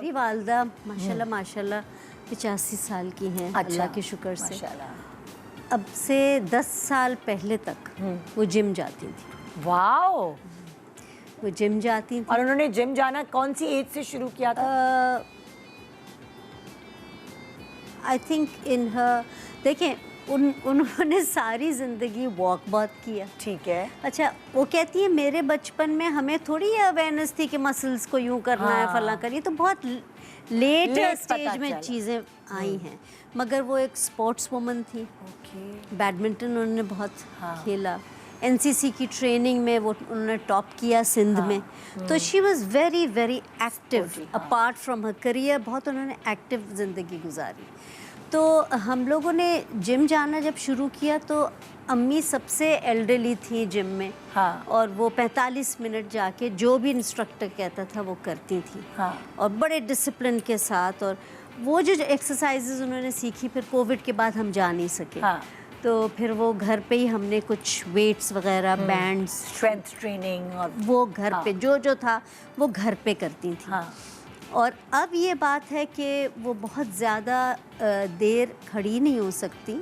मेरी वालदा माशाल्लाह माशाल्लाह 85 साल की हैं। अच्छा, अल्लाह के शुक्र से। माशाल्लाह। अब से 10 साल पहले तक वो जिम जाती थी। वाओ। वो जिम जाती थी और उन्होंने जिम जाना कौन सी एज से शुरू किया था? आई थिंक इन हर, देखें उन्होंने सारी ज़िंदगी वॉक बहुत किया। ठीक है। अच्छा, वो कहती है मेरे बचपन में हमें थोड़ी अवेयरनेस थी कि मसल्स को यूं करना है, फला करिए, तो बहुत लेट स्टेज में चीज़ें आई हैं। मगर वो एक स्पोर्ट्स वुमन थी। बैडमिंटन उन्होंने बहुत खेला। एनसीसी की ट्रेनिंग में वो उन्होंने टॉप किया सिंध में। तो she was very very active apart from her career. बहुत उन्होंने एक्टिव ज़िंदगी गुजारी। तो हम लोगों ने जिम जाना जब शुरू किया तो अम्मी सबसे एल्डरली थी जिम में। और वो 45 मिनट जाके जो भी इंस्ट्रक्टर कहता था वो करती थी। और बड़े डिसिप्लिन के साथ। और वो जो एक्सरसाइजेज उन्होंने सीखी, फिर कोविड के बाद हम जा नहीं सके। तो फिर वो घर पे ही हमने कुछ वेट्स वगैरह, बैंड्स, स्ट्रेंथ ट्रेनिंग, और वो घर पे जो था वो घर पे करती थी। और अब ये बात है कि वो बहुत ज़्यादा देर खड़ी नहीं हो सकती।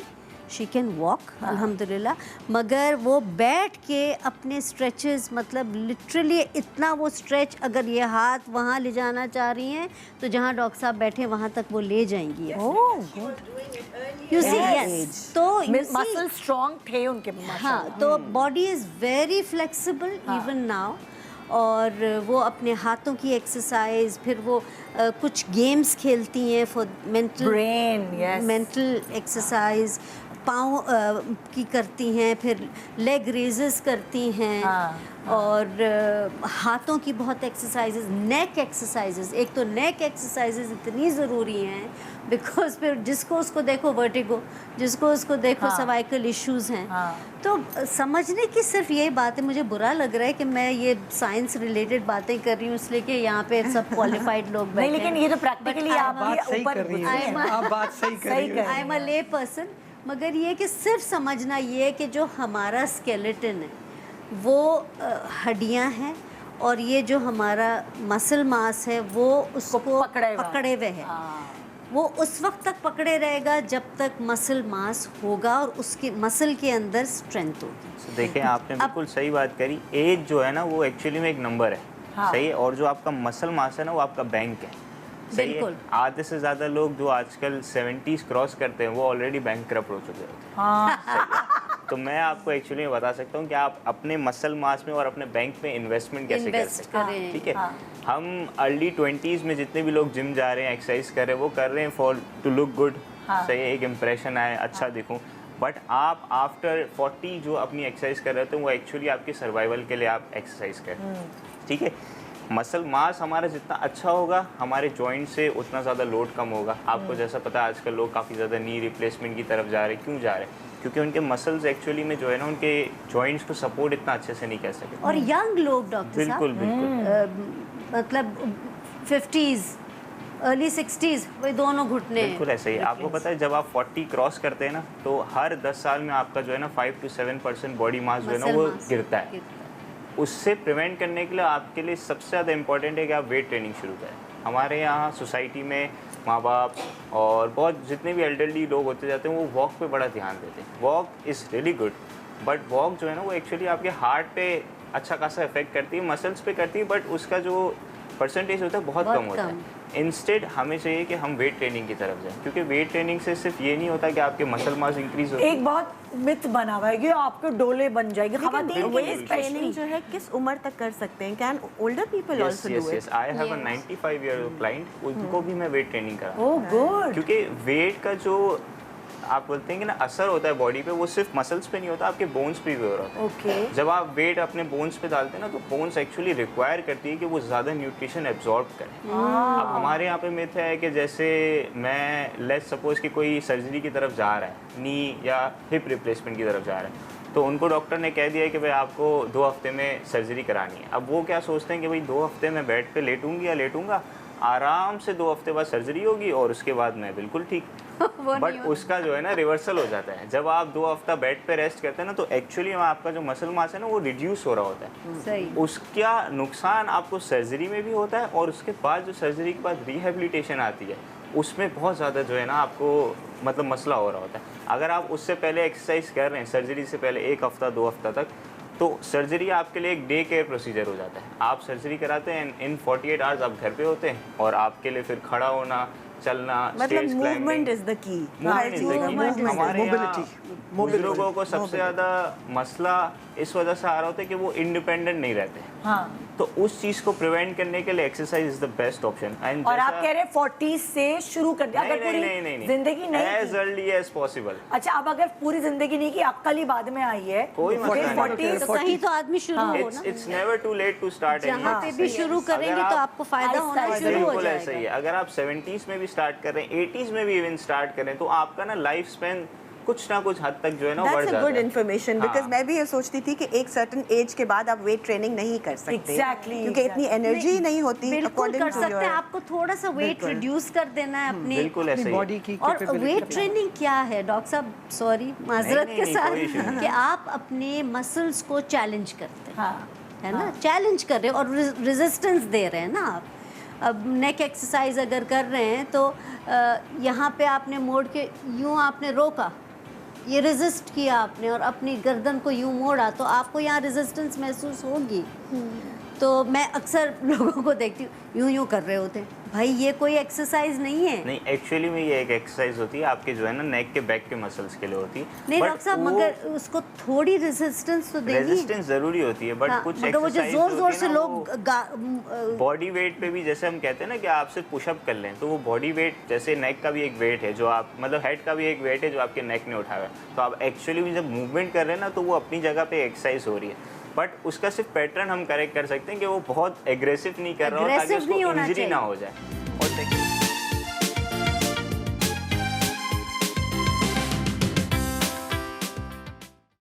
शी कैन वॉक अल्हम्दुलिल्लाह। मगर वो बैठ के अपने स्ट्रेचेस, मतलब लिटरली इतना वो स्ट्रेच, अगर ये हाथ वहाँ ले जाना चाह रही हैं तो जहाँ डॉक्टर साहब बैठे वहाँ तक वो ले जाएंगी। You see, yes. तो मसल स्ट्रॉन्ग थे उनके। हाँ, तो body is very flexible even now. और वो अपने हाथों की एक्सरसाइज, फिर वो कुछ गेम्स खेलती हैं फॉर मेंटल एक्सरसाइज, पाँव की करती हैं, फिर लेग रेजेस करती हैं। और हाथों की बहुत एक्सरसाइजेज, नेक एक्सरसाइजेज। एक तो नेक एक्सरसाइजेज इतनी ज़रूरी हैं बिकॉज फिर जिसको उसको देखो वर्टिगो, जिसको उसको देखो सर्वाइकल इश्यूज़ हैं। तो समझने की सिर्फ यही बात है। मुझे बुरा लग रहा है कि मैं ये साइंस रिलेटेड बातें कर रही हूँ इसलिए कि यहाँ पे सब क्वालिफाइड लोग बैठे हैं। लेकिन ये तो प्रैक्टिकली आप ऊपर बात सही कर रही हैं। आई एम अ ले पर्सन। मगर ये कि सिर्फ समझना ये है कि जो हमारा स्केलेटन है वो हड्डियाँ हैं, और ये जो हमारा मसल मास है वो उसको पकड़े हुए है। वो उस वक्त तक पकड़े रहेगा जब तक मसल मास होगा और उसके मसल के अंदर स्ट्रेंथ होगी। देखें, आपने बिल्कुल सही बात करी। एज जो है ना वो एक्चुअली में एक नंबर है। सही है। और जो आपका मसल मास है ना वो आपका बैंक है। सही है। आधे से ज़्यादा लोग जो आजकल 70s क्रॉस करते हैं वो ऑलरेडी बैंकक्रप्ट हो चुके होते हैं। तो मैं आपको एक्चुअली बता सकता हूँ कि आप अपने मसल मास में और अपने बैंक में इन्वेस्टमेंट कैसे कर सकते हैं। ठीक है। हम अर्ली 20s में जितने भी लोग जिम जा रहे हैं, एक्सरसाइज कर रहे हैं, वो कर रहे हैं फॉर टू लुक गुड। सही है, एक इम्प्रेशन आए, अच्छा दिखूँ। बट आप आफ्टर 40 जो अपनी एक्सरसाइज कर रहे थे वो एक्चुअली आपके सर्वाइवल के लिए आप एक्सरसाइज कर रहे हैं। ठीक है। मसल मास हमारा जितना अच्छा होगा, हमारे जॉइंट से उतना ज़्यादा लोड कम होगा। आपको जैसा पता है आजकल लोग काफ़ी ज़्यादा नी रिप्लेसमेंट की तरफ जा रहे हैं। क्यों जा रहे हैं? क्योंकि उनके मसल्स एक्चुअली में जो है ना उनके जॉइंट्स को सपोर्ट इतना अच्छे से नहीं कर सके। और यंग लोग डॉक्टर साहब, बिल्कुल मतलब 50s अर्ली 60s वही दोनों घुटने बिल्कुल ऐसे ही। आपको पता है जब आप 40 क्रॉस करते हैं ना तो हर 10 साल में आपका जो है ना 5 to 7% बॉडी मास जो है ना वो गिरता है। उससे प्रिवेंट करने के लिए आपके लिए सबसे ज़्यादा इम्पॉर्टेंट है कि आप वेट ट्रेनिंग शुरू करें। हमारे यहाँ सोसाइटी में माँ बाप और बहुत जितने भी एल्डरली लोग होते जाते हैं वो वॉक पे बड़ा ध्यान देते हैं। Walk is really good, but walk जो है ना वो एक्चुअली आपके हार्ट पे अच्छा खासा इफेक्ट करती है, मसल्स पे करती है, बट उसका जो परसेंटेज होता है बहुत कम होता है। इंस्टेड हमें चाहिए कि हम वेट ट्रेनिंग की तरफ जाएं, क्योंकि वेट ट्रेनिंग से सिर्फ ये नहीं होता कि आपके मसल मास इंक्रीज हो। एक बहुत मिथ बना हुआ है कि आपके डोले बन जाएंगे। खवातीन वेट ट्रेनिंग जो है किस उम्र तक कर सकते हैं? Can older people also do it? Yes, I have a 95 year old client, उनको भी मैं वेट ट्रेनिंग करा। Oh good. क्योंकि वेट का जो आप बोलते हैं कि ना असर होता है बॉडी पे, वो सिर्फ मसल्स पे नहीं होता, आपके बोन्स पे भी हो रहा होता है। जब आप वेट अपने बोन्स पे डालते हैं ना तो बोन्स एक्चुअली रिक्वायर करती है कि वो ज़्यादा न्यूट्रिशन एब्जॉर्ब करें। अब हमारे यहाँ पे मिथ है कि जैसे मैं लेट्स सपोज कि कोई सर्जरी की तरफ जा रहा है, नी या हिप रिप्लेसमेंट की तरफ जा रहा है, तो उनको डॉक्टर ने कह दिया है कि भाई आपको 2 हफ्ते में सर्जरी करानी है। अब वो क्या सोचते हैं कि भाई 2 हफ्ते में बेड पे लेटूंगी या लेटूंगा, आराम से 2 हफ्ते बाद सर्जरी होगी और उसके बाद मैं बिल्कुल ठीक। वो बट नहीं होता। उसका जो है ना रिवर्सल हो जाता है। जब आप 2 हफ्ता बेड पे रेस्ट करते हैं ना, तो एक्चुअली आपका जो मसल मास है ना वो रिड्यूस हो रहा होता है। सही। उसका नुकसान आपको सर्जरी में भी होता है, और उसके बाद जो सर्जरी के बाद रिहेबिलिटेशन आती है उसमें बहुत ज़्यादा जो है ना आपको मतलब मसला हो रहा होता है। अगर आप उससे पहले एक्सरसाइज कर रहे हैं सर्जरी से पहले 1 हफ्ता 2 हफ्ता तक, तो सर्जरी आपके लिए एक डे केयर प्रोसीजर हो जाता है। आप सर्जरी कराते हैं, इन 48 आवर्स आप घर पे होते हैं, और आपके लिए फिर खड़ा होना, चलना, मतलब मूवमेंट इज द की। हमारे यहाँ बुजुर्गों को सबसे ज़्यादा मसला इस वजह से आ रहा होता है कि वो इंडिपेंडेंट नहीं रहते। हाँ। तो उस चीज को प्रिवेंट करने के लिए exercise is the best option. And और आप कह रहे हैं 40 से शुरू कर दिया, अगर पूरी जिंदगी नहीं एज अर्ली एज पॉसिबल। अच्छा, अब अगर पूरी जिंदगी नहीं की, अक्ल ही बाद में आई है, कोई मसला नहीं। 40 तो कहीं तो आदमी शुरू हो ना, it's never too late to start. जहाँ पे भी शुरू करेंगे तो आपको फायदा होना शुरू हो बिल्कुल ऐसा ही जाएगा। है। अगर आप 70s में भी स्टार्ट कर रहे हैं, 80s में भी इवन स्टार्ट करें, तो आपका ना लाइफ स्पेन कुछ ना कुछ हद तक जो है ना बढ़ That's a जाता good है। information, because मैं भी ये सोचती थी कि एक सर्टेन एज के बाद आप वेट ट्रेनिंग नहीं कर सकते। Exactly, क्योंकि इतनी एनर्जी नहीं होती बिल्कुल according कर to सकते your- हैं, आपको थोड़ा सा वेट रिड्यूस कर देना है अपनी। बिल्कुल ऐसा ही बॉडी है। की और capability वेट पे। ट्रेनिंग क्या है डॉक्टर साहब, सॉरी माजरत नहीं, के नहीं, साथ, कोई issue नहीं। कि आप अपने मसल्स को चैलेंज करते हैं, हाँ, है ना, चैलेंज कर रहे हैं और रेजिस्टेंस दे रहे हैं ना आप। अब नेक एक्सरसाइज अगर कर रहे हैं तो यहाँ पे आपने मोड़ के यूँ आपने रोका, ये रेजिस्ट किया आपने और अपनी गर्दन को यूँ मोड़ा, तो आपको यहाँ रेजिस्टेंस महसूस होगी। तो मैं अक्सर लोगों को देखती हूँ यूँ यूँ कर रहे होते हैं, भाई ये कोई एक्सरसाइज नहीं है। नहीं, एक्चुअली में ये एक एक्सरसाइज होती है आपके जो है ना नेक के बैक के मसल्स के लिए होती है। नहीं But डॉक्टर साहब, वो मगर उसको थोड़ी रेजिस्टेंस तो देनी। रेजिस्टेंस जरूरी होती है, बट हाँ, कुछ मगर वो जो एक्सरसाइज जोर जोर से लोग बॉडी वेट पे भी, जैसे हम कहते हैं ना कि आप सिर्फ पुशअप कर लें, तो वो बॉडी वेट, जैसे नेक का भी एक वेट है जो आप मतलब हेड का भी एक वेट है जो आपके नेक ने उठाया है, तो आप एक्चुअली भी जब मूवमेंट कर रहे हैं ना, तो वो अपनी जगह पे एक्सरसाइज हो रही है। बट उसका सिर्फ पैटर्न हम करेक्ट कर सकते हैं कि वो बहुत एग्रेसिव नहीं कर रहा हो, ताकि Aggressive नहीं उसको होना इंजरी ना चाहिए। हो जाए। और